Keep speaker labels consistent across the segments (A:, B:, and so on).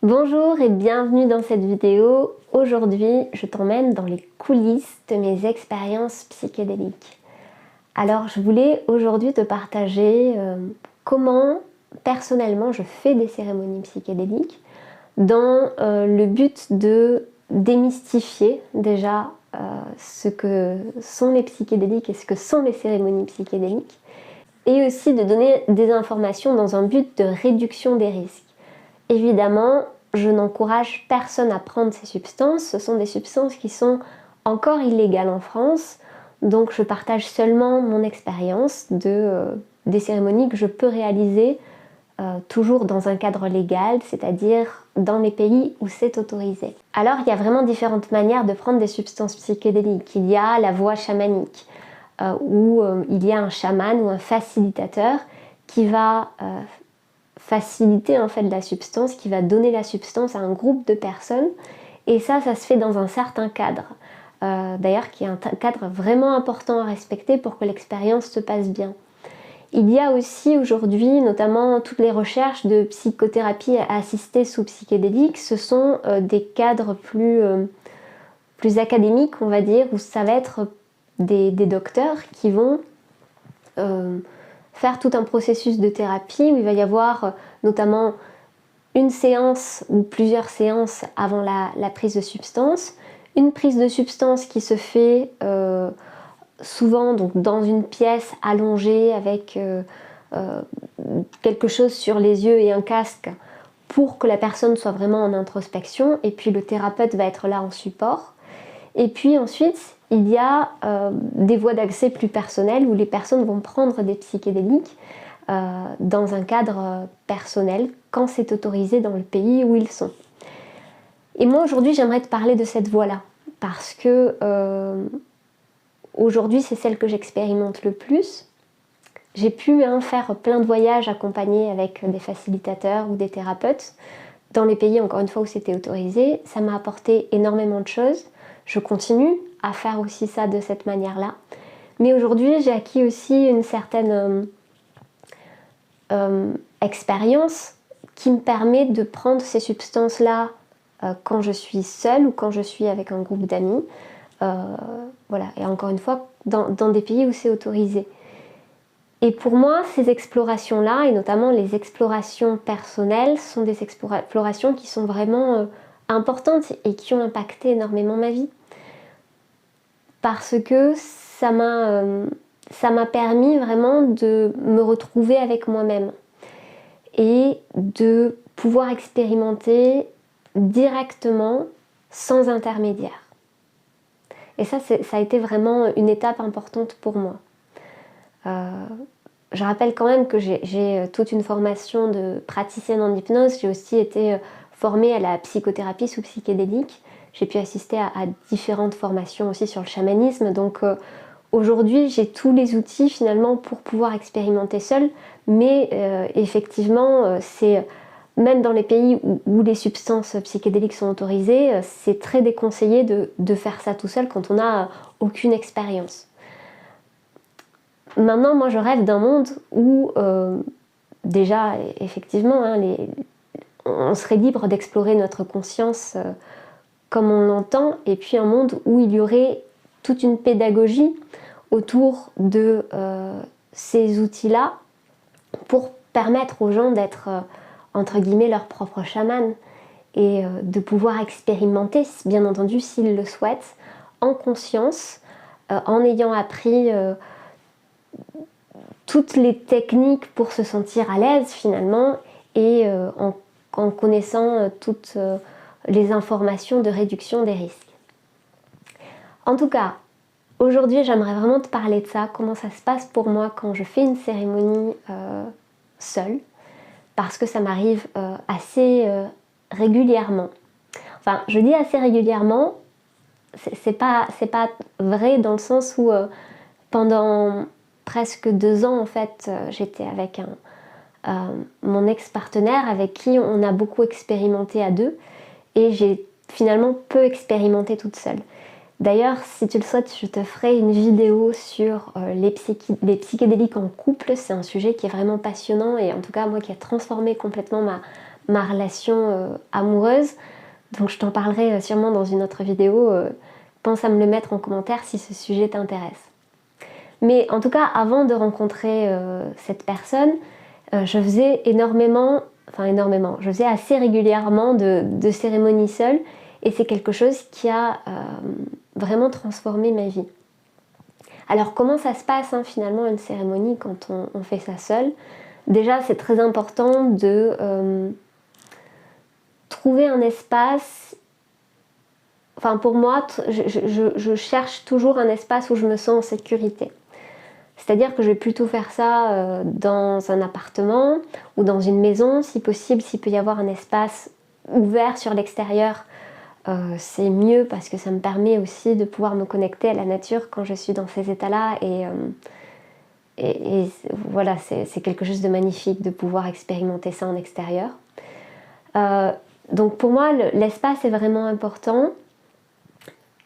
A: Bonjour et bienvenue dans cette vidéo. Aujourd'hui, je t'emmène dans les coulisses de mes expériences psychédéliques. Alors, je voulais aujourd'hui te partager comment personnellement je fais des cérémonies psychédéliques dans le but de démystifier déjà ce que sont les psychédéliques et ce que sont les cérémonies psychédéliques et aussi de donner des informations dans un but de réduction des risques. Évidemment, je n'encourage personne à prendre ces substances. Ce sont des substances qui sont encore illégales en France. Donc je partage seulement mon expérience des cérémonies que je peux réaliser toujours dans un cadre légal, c'est-à-dire dans les pays où c'est autorisé. Alors il y a vraiment différentes manières de prendre des substances psychédéliques. Il y a la voie chamanique, où il y a un chaman ou un facilitateur qui va faciliter en fait la substance, qui va donner la substance à un groupe de personnes, et ça se fait dans un certain cadre, d'ailleurs qui est un cadre vraiment important à respecter pour que l'expérience se passe bien. Il y a aussi aujourd'hui notamment toutes les recherches de psychothérapie assistée sous psychédélique, ce sont des cadres plus académiques on va dire, où ça va être des docteurs qui vont faire tout un processus de thérapie où il va y avoir notamment une séance ou plusieurs séances avant la prise de substance, une prise de substance qui se fait souvent donc dans une pièce allongée avec quelque chose sur les yeux et un casque pour que la personne soit vraiment en introspection, et puis le thérapeute va être là en support. Et puis ensuite, il y a des voies d'accès plus personnelles où les personnes vont prendre des psychédéliques dans un cadre personnel quand c'est autorisé dans le pays où ils sont. Et moi aujourd'hui, j'aimerais te parler de cette voie-là parce que aujourd'hui, c'est celle que j'expérimente le plus. J'ai pu faire plein de voyages accompagnés avec des facilitateurs ou des thérapeutes dans les pays, encore une fois, où c'était autorisé. Ça m'a apporté énormément de choses. Je continue à faire aussi ça de cette manière-là. Mais aujourd'hui, j'ai acquis aussi une certaine expérience qui me permet de prendre ces substances-là quand je suis seule ou quand je suis avec un groupe d'amis. Voilà. Et encore une fois, dans des pays où c'est autorisé. Et pour moi, ces explorations-là, et notamment les explorations personnelles, sont des explorations qui sont vraiment importantes et qui ont impacté énormément ma vie. Parce que ça m'a permis vraiment de me retrouver avec moi-même et de pouvoir expérimenter directement sans intermédiaire. Et ça a été vraiment une étape importante pour moi. Je rappelle quand même que j'ai toute une formation de praticienne en hypnose. J'ai aussi été formée à la psychothérapie sous psychédélique. J'ai pu assister à différentes formations aussi sur le chamanisme. Donc aujourd'hui, j'ai tous les outils finalement pour pouvoir expérimenter seule. Mais effectivement, c'est même dans les pays où les substances psychédéliques sont autorisées, c'est très déconseillé de faire ça tout seul quand on n'a aucune expérience. Maintenant, moi, je rêve d'un monde où, déjà, effectivement, on serait libre d'explorer notre conscience comme on l'entend, et puis un monde où il y aurait toute une pédagogie autour de ces outils-là pour permettre aux gens d'être, entre guillemets, leur propre chaman et de pouvoir expérimenter, bien entendu, s'ils le souhaitent, en conscience, en ayant appris toutes les techniques pour se sentir à l'aise finalement, et en connaissant toutes les informations de réduction des risques. En tout cas, aujourd'hui j'aimerais vraiment te parler de ça, comment ça se passe pour moi quand je fais une cérémonie seule, parce que ça m'arrive assez régulièrement. Enfin, je dis assez régulièrement, c'est pas vrai dans le sens où pendant presque 2 ans en fait, j'étais avec mon ex-partenaire avec qui on a beaucoup expérimenté à deux, et j'ai finalement peu expérimenté toute seule. D'ailleurs, si tu le souhaites, je te ferai une vidéo sur les psychédéliques en couple. C'est un sujet qui est vraiment passionnant et en tout cas moi qui a transformé complètement ma relation amoureuse. Donc je t'en parlerai sûrement dans une autre vidéo. Pense à me le mettre en commentaire si ce sujet t'intéresse. Mais en tout cas, avant de rencontrer cette personne, je faisais je faisais assez régulièrement de cérémonies seule, et c'est quelque chose qui a vraiment transformé ma vie. Alors comment ça se passe finalement une cérémonie quand on fait ça seul? Déjà, c'est très important de trouver un espace. Enfin, pour moi, je cherche toujours un espace où je me sens en sécurité. C'est-à-dire que je vais plutôt faire ça dans un appartement ou dans une maison, si possible. S'il peut y avoir un espace ouvert sur l'extérieur, c'est mieux parce que ça me permet aussi de pouvoir me connecter à la nature quand je suis dans ces états-là. Et voilà, c'est quelque chose de magnifique de pouvoir expérimenter ça en extérieur. Donc pour moi, l'espace est vraiment important.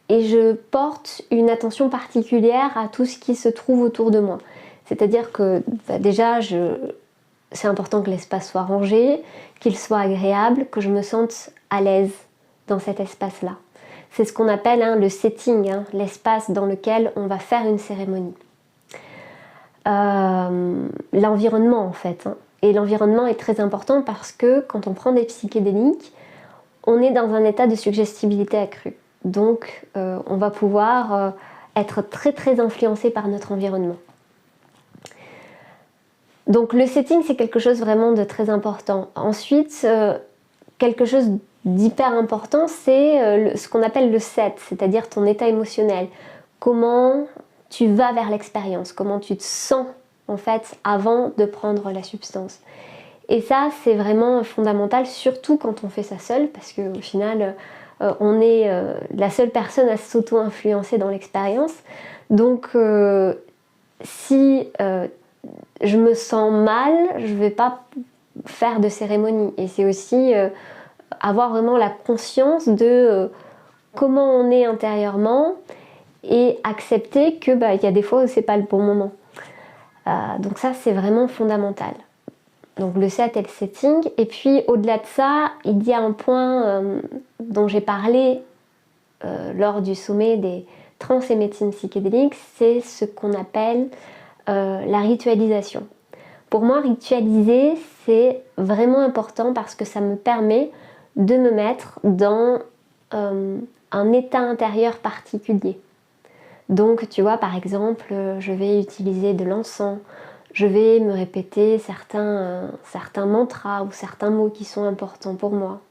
A: Et je porte une attention particulière à tout ce qui se trouve autour de moi. C'est-à-dire que déjà, c'est important que l'espace soit rangé, qu'il soit agréable, que je me sente à l'aise dans cet espace-là. C'est ce qu'on appelle le setting, l'espace dans lequel on va faire une cérémonie. L'environnement en fait. Et l'environnement est très important parce que quand on prend des psychédéliques, on est dans un état de suggestibilité accrue. Donc on va pouvoir être très très influencé par notre environnement. Donc le setting, c'est quelque chose vraiment de très important. Ensuite, quelque chose d'hyper important, c'est ce qu'on appelle le set, c'est-à-dire ton état émotionnel. Comment tu vas vers l'expérience, comment tu te sens en fait avant de prendre la substance. Et ça, c'est vraiment fondamental, surtout quand on fait ça seul, parce qu'au final, on est la seule personne à s'auto-influencer dans l'expérience. Donc, si je me sens mal, je ne vais pas faire de cérémonie. Et c'est aussi avoir vraiment la conscience de comment on est intérieurement et accepter que y a des fois où c'est pas le bon moment. Donc ça, c'est vraiment fondamental. Donc le set et le setting. Et puis au-delà de ça, il y a un point dont j'ai parlé lors du sommet des trans et médecine psychédélique, c'est ce qu'on appelle la ritualisation. Pour moi, ritualiser, c'est vraiment important parce que ça me permet de me mettre dans un état intérieur particulier. Donc, tu vois, par exemple, je vais utiliser de l'encens, je vais me répéter certains mantras ou certains mots qui sont importants pour moi.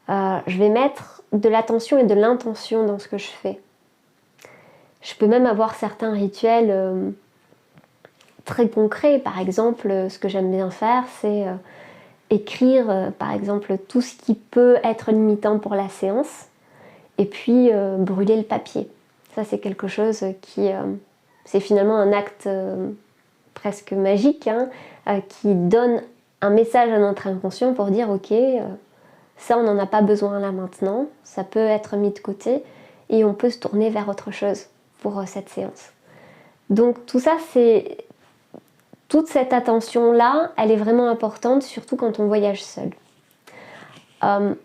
A: Je vais mettre de l'attention et de l'intention dans ce que je fais. Je peux même avoir certains rituels très concrets. Par exemple, ce que j'aime bien faire, c'est écrire, par exemple, tout ce qui peut être limitant pour la séance, et puis brûler le papier. Ça, c'est quelque chose qui... c'est finalement un acte presque magique, qui donne un message à notre inconscient pour dire « Ok, ça, on n'en a pas besoin là maintenant, ça peut être mis de côté, et on peut se tourner vers autre chose pour cette séance. » Donc tout ça, toute cette attention-là, elle est vraiment importante, surtout quand on voyage seul.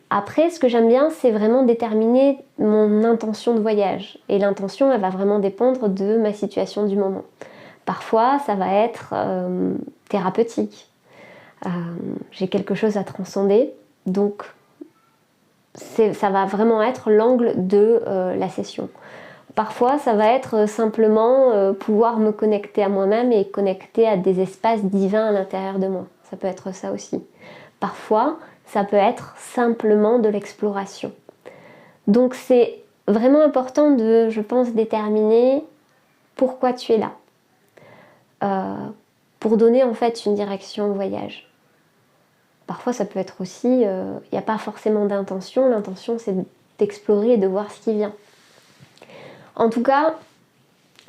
A: Après, ce que j'aime bien, c'est vraiment déterminer mon intention de voyage. Et l'intention, elle va vraiment dépendre de ma situation du moment. Parfois, ça va être thérapeutique. J'ai quelque chose à transcender, donc ça va vraiment être l'angle de la session. Parfois, ça va être simplement pouvoir me connecter à moi-même et connecter à des espaces divins à l'intérieur de moi. Ça peut être ça aussi. Parfois, ça peut être simplement de l'exploration. Donc c'est vraiment important de, je pense, déterminer pourquoi tu es là. Pour donner en fait une direction au voyage. Parfois ça peut être aussi, il n'y a pas forcément d'intention, l'intention c'est d'explorer et de voir ce qui vient. En tout cas,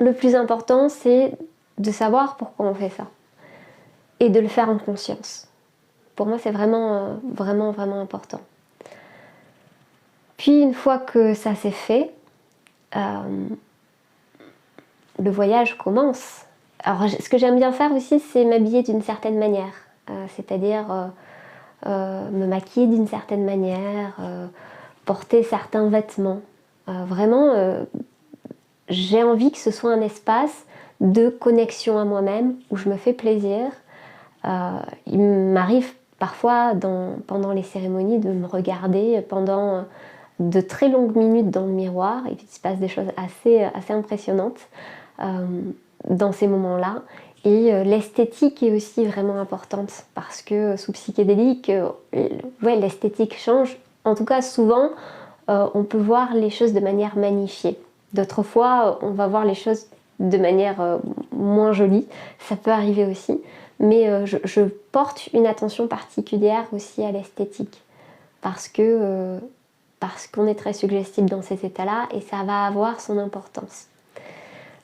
A: le plus important c'est de savoir pourquoi on fait ça. Et de le faire en conscience. Pour moi, c'est vraiment, vraiment important. Puis, une fois que ça s'est fait, le voyage commence. Alors, ce que j'aime bien faire aussi, c'est m'habiller d'une certaine manière. C'est-à-dire me maquiller d'une certaine manière, porter certains vêtements. Vraiment, j'ai envie que ce soit un espace de connexion à moi-même où je me fais plaisir. Il m'arrive parfois pendant les cérémonies de me regarder pendant de très longues minutes dans le miroir et il se passe des choses assez impressionnantes dans ces moments-là. Et l'esthétique est aussi vraiment importante parce que sous psychédélique, ouais, l'esthétique change. En tout cas, souvent, on peut voir les choses de manière magnifiée. D'autres fois, on va voir les choses de manière moins jolie. Ça peut arriver aussi. Mais je porte une attention particulière aussi à l'esthétique parce qu'on est très suggestible dans ces états-là et ça va avoir son importance.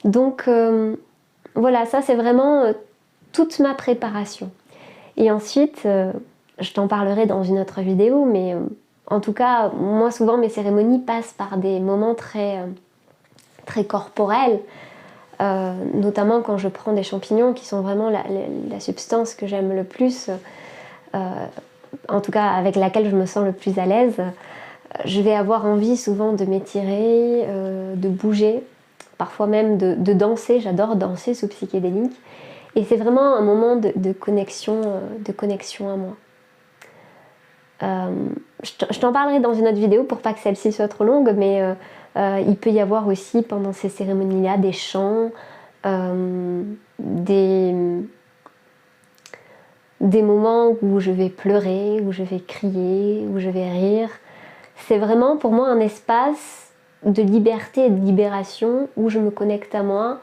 A: Donc voilà, ça c'est vraiment toute ma préparation. Et ensuite, je t'en parlerai dans une autre vidéo, mais en tout cas, moi souvent mes cérémonies passent par des moments très corporels. Notamment quand je prends des champignons qui sont vraiment la substance que j'aime le plus, en tout cas avec laquelle je me sens le plus à l'aise, je vais avoir envie souvent de m'étirer, de bouger, parfois même de danser. J'adore danser sous psychédélique et c'est vraiment un moment de connexion à moi. Je t'en parlerai dans une autre vidéo pour pas que celle-ci soit trop longue, mais il peut y avoir aussi pendant ces cérémonies-là des chants, des moments où je vais pleurer, où je vais crier, où je vais rire. C'est vraiment pour moi un espace de liberté et de libération où je me connecte à moi,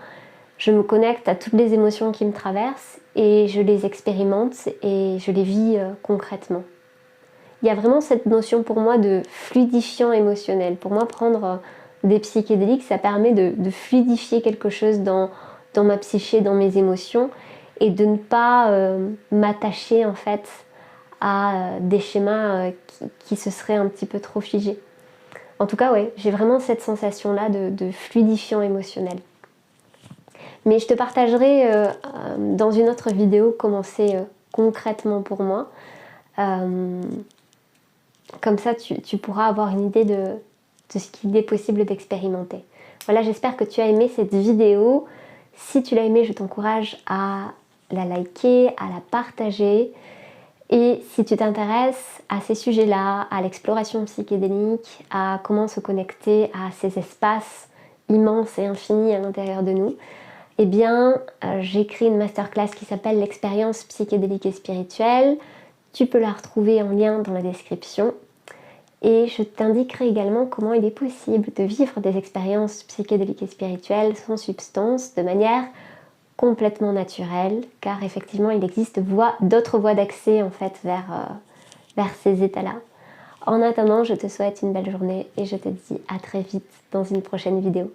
A: je me connecte à toutes les émotions qui me traversent et je les expérimente et je les vis concrètement. Il y a vraiment cette notion pour moi de fluidifiant émotionnel. Pour moi, prendre des psychédéliques, ça permet de fluidifier quelque chose dans ma psyché, dans mes émotions, et de ne pas m'attacher en fait à des schémas qui se seraient un petit peu trop figés. En tout cas, ouais, j'ai vraiment cette sensation-là de fluidifiant émotionnel. Mais je te partagerai dans une autre vidéo comment c'est concrètement pour moi. Comme ça, tu pourras avoir une idée de ce qu'il est possible d'expérimenter. Voilà, j'espère que tu as aimé cette vidéo. Si tu l'as aimée, je t'encourage à la liker, à la partager. Et si tu t'intéresses à ces sujets-là, à l'exploration psychédélique, à comment se connecter à ces espaces immenses et infinis à l'intérieur de nous, eh bien, j'ai créé une masterclass qui s'appelle l'expérience psychédélique et spirituelle. Tu peux la retrouver en lien dans la description. Et je t'indiquerai également comment il est possible de vivre des expériences psychédéliques et spirituelles sans substance, de manière complètement naturelle, car effectivement il existe d'autres voies d'accès en fait vers ces états-là. En attendant, je te souhaite une belle journée et je te dis à très vite dans une prochaine vidéo.